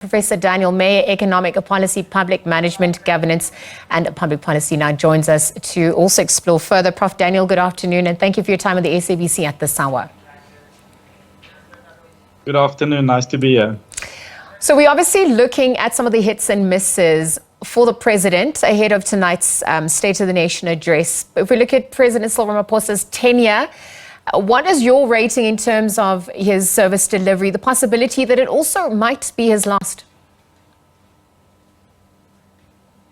Professor Daniel Meyer, Economic Policy, Public Management, Governance and Public Policy, now joins us to also explore further. Prof Daniel, good afternoon, and thank you for your time with the SABC at this hour. Good afternoon, nice to be here. So we're obviously looking at some of the hits and misses for the president ahead of tonight's State of the Nation address. If we look at President Cyril Ramaphosa's tenure, what is your rating in terms of his service delivery, the possibility that it also might be his last?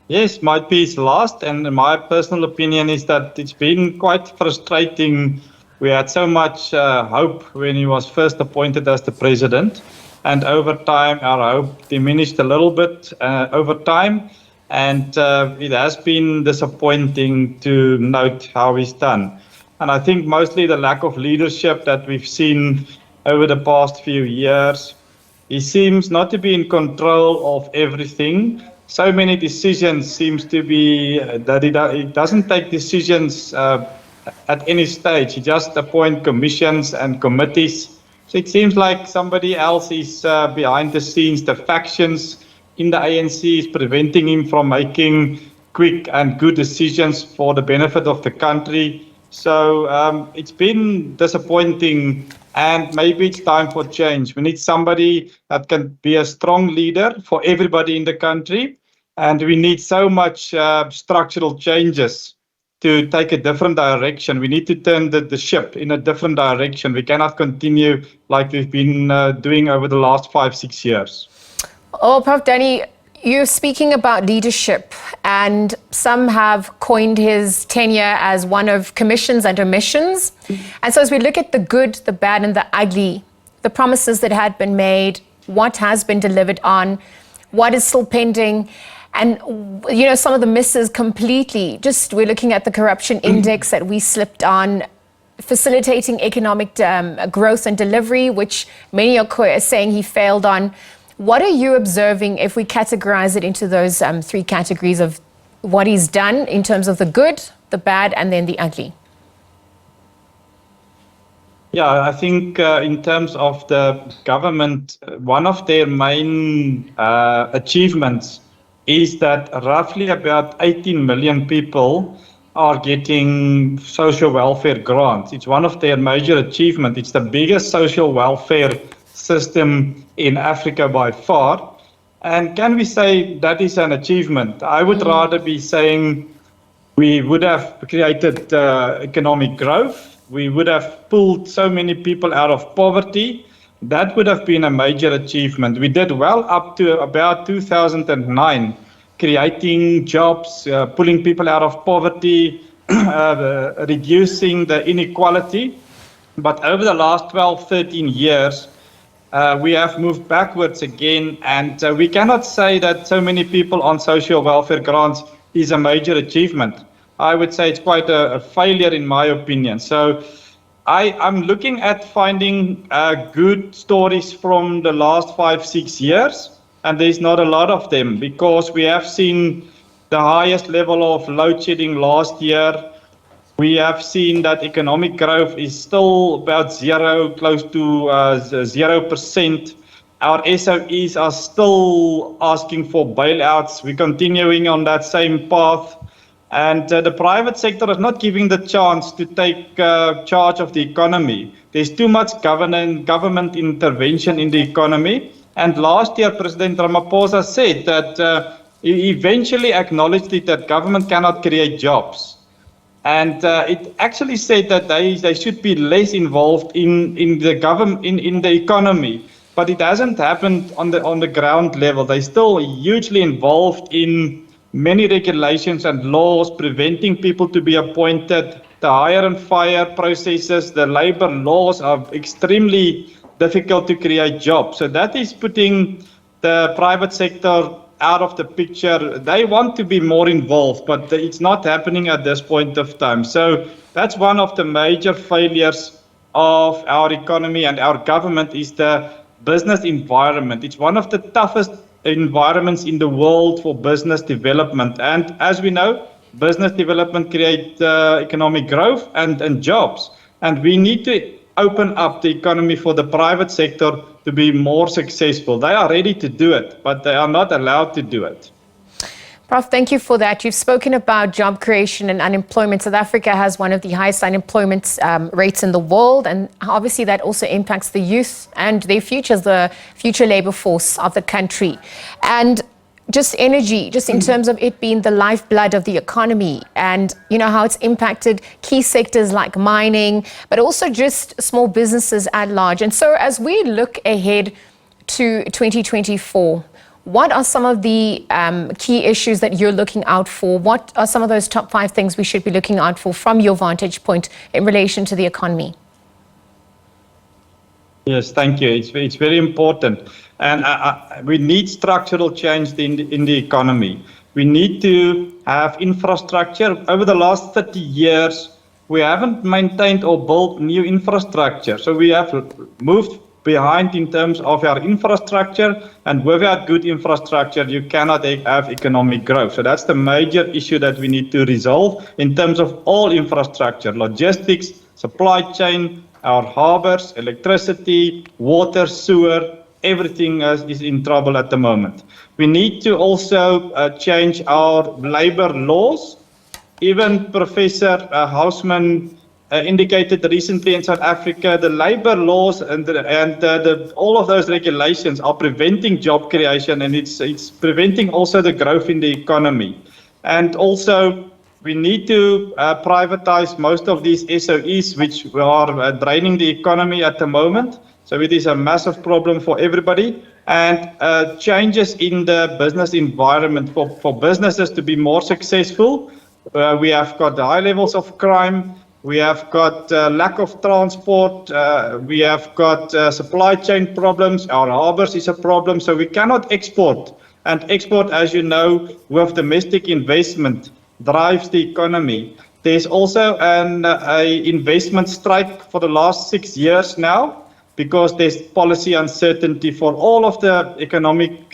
Yes, might be his last, and my personal opinion is that it's been quite frustrating. We had so much hope when he was first appointed as the president, and over time our hope diminished a little bit over time, and it has been disappointing to note how he's done. And I think mostly the lack of leadership that we've seen over the past few years. He seems not to be in control of everything. So many decisions seems to be that he doesn't take decisions at any stage. He just appoints commissions and committees. So it seems like somebody else is behind the scenes. The factions in the ANC is preventing him from making quick and good decisions for the benefit of the country. So it's been disappointing, and maybe it's time for change. We need somebody that can be a strong leader for everybody in the country, and we need so much structural changes to take a different direction. We need to turn the ship in a different direction. We cannot continue like we've been doing over the last 5-6 years. Oh, Prof. Danny, you're speaking about leadership, and some have coined his tenure as one of commissions and omissions. And so as we look at the good, the bad and the ugly, the promises that had been made, what has been delivered on, what is still pending, and some of the misses completely. Just we're looking at the corruption index that we slipped on, facilitating economic growth and delivery, which many are saying he failed on. What are you observing if we categorize it into those three categories of what he's done in terms of the good, the bad, and then the ugly? Yeah, I think in terms of the government, one of their main achievements is that roughly about 18 million people are getting social welfare grants. It's one of their major achievements. It's the biggest social welfare system in Africa by far. And can we say that is an achievement? I would rather be saying we would have created economic growth. We would have pulled so many people out of poverty. That would have been a major achievement. We did well up to about 2009, creating jobs, pulling people out of poverty, reducing the inequality. But over the last 12, 13 years, we have moved backwards again, and we cannot say that so many people on social welfare grants is a major achievement. I would say it's quite a failure in my opinion. So I'm looking at finding good stories from the last 5-6 years, and there's not a lot of them because we have seen the highest level of load shedding last year. We have seen that economic growth is still about zero, close to 0%. Our SOEs are still asking for bailouts. We're continuing on that same path. And the private sector is not giving the chance to take charge of the economy. There's too much government intervention in the economy. And last year, President Ramaphosa said that he eventually acknowledged it, that government cannot create jobs. And it actually said that they should be less involved in the government, in the economy, but it hasn't happened on the ground level. They're still hugely involved in many regulations and laws preventing people to be appointed. The hire and fire processes, the labor laws are extremely difficult to create jobs. So that is putting the private sector out of the picture. They want to be more involved, but it's not happening at this point of time. So that's one of the major failures of our economy and our government is the business environment. It's one of the toughest environments in the world for business development. And as we know, business development creates economic growth and jobs. And we need to open up the economy for the private sector to be more successful. They are ready to do it, but they are not allowed to do it. Prof, thank you for that. You've spoken about job creation and unemployment. South Africa has one of the highest unemployment rates in the world, and obviously that also impacts the youth and their futures, the future labor force of the country. And just energy, just in terms of it being the lifeblood of the economy, and you know how it's impacted key sectors like mining, but also just small businesses at large. And so as we look ahead to 2024, what are some of the key issues that you're looking out for? What are some of those top 5 things we should be looking out for from your vantage point in relation to the economy? Yes, thank you. It's very important. And we need structural change in the economy. We need to have infrastructure. Over the last 30 years, we haven't maintained or built new infrastructure. So we have moved behind in terms of our infrastructure, and without good infrastructure, you cannot have economic growth. So that's the major issue that we need to resolve in terms of all infrastructure, logistics, supply chain, our harbors, electricity, water, sewer, everything is in trouble at the moment. We need to also change our labor laws. Even Professor Hausman indicated recently in South Africa, the labor laws and all of those regulations are preventing job creation, and it's preventing also the growth in the economy. And also, we need to privatize most of these SOEs, which are draining the economy at the moment. So it is a massive problem for everybody. And changes in the business environment for businesses to be more successful. We have got high levels of crime. We have got lack of transport. We have got supply chain problems. Our harbors is a problem. So we cannot export. And export, as you know, with domestic investment, drives the economy. There's also an investment strike for the last 6 years now, because there's policy uncertainty for all of the economic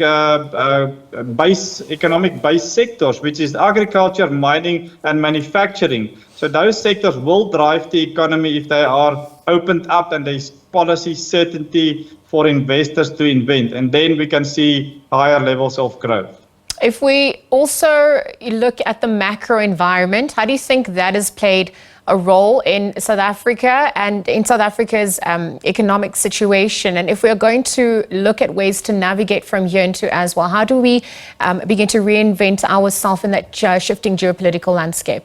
base sectors, which is agriculture, mining, and manufacturing. So those sectors will drive the economy if they are opened up and there's policy certainty for investors to invest, and then we can see higher levels of growth. If we also look at the macro environment, how do you think that has played a role in South Africa and in South Africa's economic situation? And if we are going to look at ways to navigate from here into as well, how do we begin to reinvent ourselves in that shifting geopolitical landscape?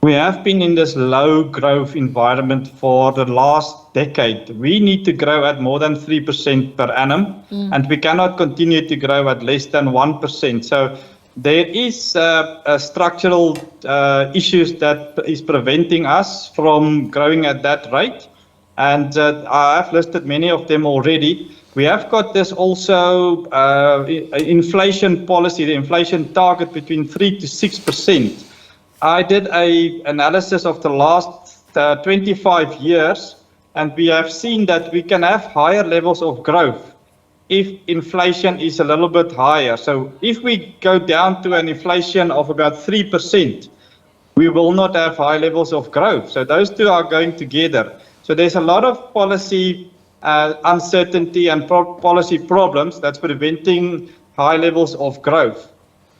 We have been in this low growth environment for the last decade. We need to grow at more than 3% per annum, and we cannot continue to grow at less than 1%. So there is structural issues that is preventing us from growing at that rate. And I have listed many of them already. We have got this also inflation policy, the inflation target between 3 to 6%. I did an analysis of the last 25 years, and we have seen that we can have higher levels of growth if inflation is a little bit higher. So if we go down to an inflation of about 3%, we will not have high levels of growth. So those two are going together. So there's a lot of policy uncertainty and policy problems that's preventing high levels of growth.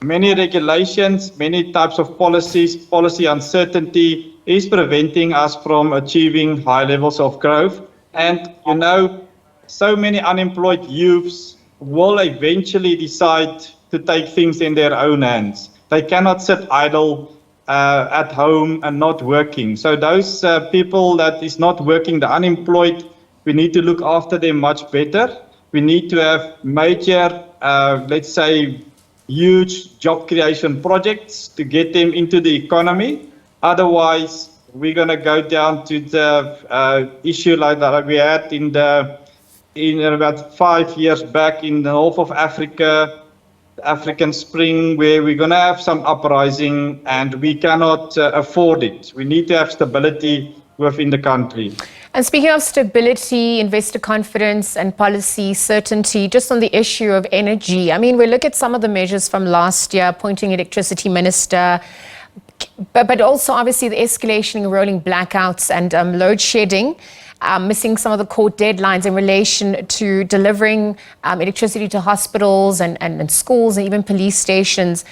Many regulations, many types of policies, policy uncertainty is preventing us from achieving high levels of growth. And, you know, so many unemployed youths will eventually decide to take things in their own hands. They cannot sit idle at home and not working. So those people that is not working, the unemployed, we need to look after them much better. We need to have major, let's say, huge job creation projects to get them into the economy. Otherwise, we're going to go down to the issue like that we had in about 5 years back in the north of Africa, African Spring, where we're going to have some uprising, and we cannot afford it. We need to have stability within the country. And speaking of stability, investor confidence and policy certainty, just on the issue of energy, I mean, we look at some of the measures from last year, appointing electricity minister, But also, obviously, the escalation in rolling blackouts and load shedding, missing some of the court deadlines in relation to delivering electricity to hospitals and schools and even police stations.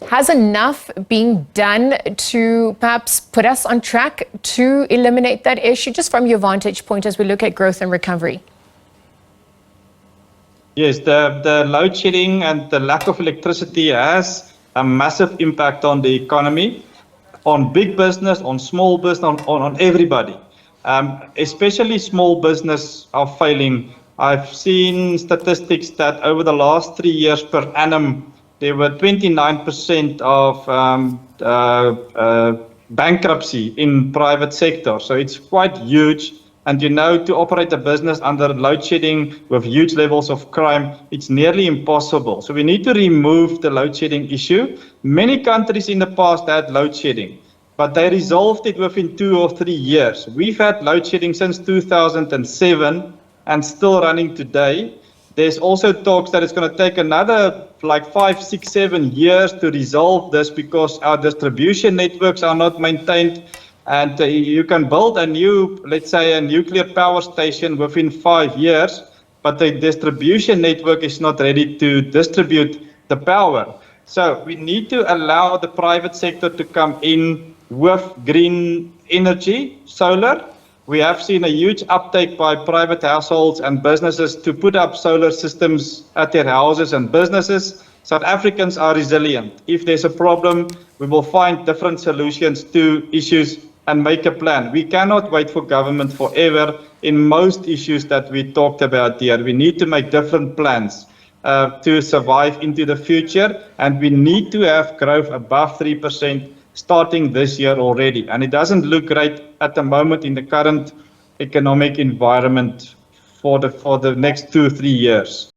Has enough been done to perhaps put us on track to eliminate that issue, just from your vantage point as we look at growth and recovery? Yes, the load shedding and the lack of electricity has a massive impact on the economy, on big business, on small business, on everybody. Especially small business are failing. I've seen statistics that over the last 3 years per annum, there were 29% of bankruptcy in private sector. So it's quite huge. And to operate a business under load shedding with huge levels of crime, it's nearly impossible. So we need to remove the load shedding issue. Many countries in the past had load shedding, but they resolved it within 2 or 3 years. We've had load shedding since 2007 and still running today. There's also talks that it's going to take another 5, 6, 7 years to resolve this because our distribution networks are not maintained. And you can build a new, let's say, a nuclear power station within 5 years, but the distribution network is not ready to distribute the power. So we need to allow the private sector to come in with green energy, solar. We have seen a huge uptake by private households and businesses to put up solar systems at their houses and businesses. South Africans are resilient. If there's a problem, we will find different solutions to issues and make a plan. We cannot wait for government forever in most issues that we talked about here. We need to make different plans to survive into the future, and we need to have growth above 3% starting this year already. And it doesn't look great at the moment in the current economic environment for the next 2-3 years.